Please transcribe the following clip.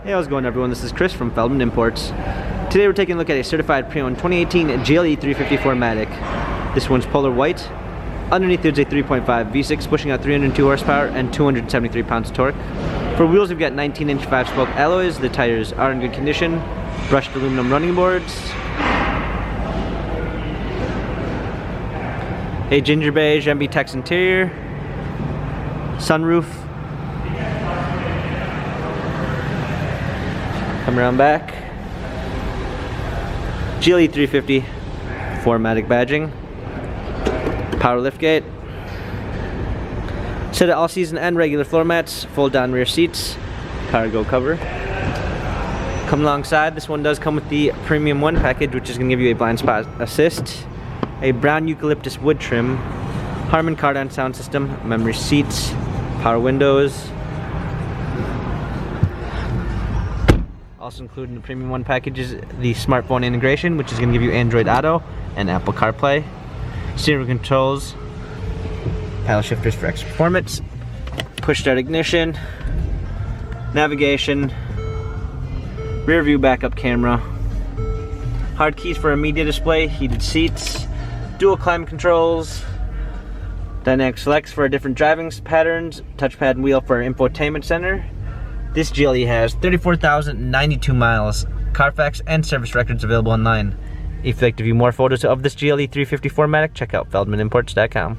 Hey, how's it going, everyone? This is Chris from Feldmann Imports. Today we're taking a look at a certified pre-owned 2018 GLE 350 4MATIC. This one's polar white. Underneath there's a 3.5 V6 pushing out 302 horsepower and 273 pounds of torque. For wheels we've got 19-inch 5-spoke alloys. The tires are in good condition. Brushed aluminum running boards. A ginger beige MB Tex interior. Sunroof. Come around back. GLE 350 4MATIC badging. Power liftgate. Set of all season and regular floor mats. Fold down rear seats. Power go cover. Come alongside. This one does come with the Premium 1 package, which is going to give you a blind spot assist. A brown eucalyptus wood trim. Harman Kardon sound system. Memory seats. Power windows. Also included in the Premium 1 package is the smartphone integration, which is going to give you Android Auto and Apple CarPlay. Steering controls, paddle shifters for extra performance, push start ignition, navigation, rear view backup camera, hard keys for a media display, heated seats, dual climate controls, dynamic selects for different driving patterns, touchpad and wheel for infotainment center. This GLE has 34,092 miles, Carfax and service records available online. If you'd like to view more photos of this GLE 350 4MATIC, check out feldmanimports.com.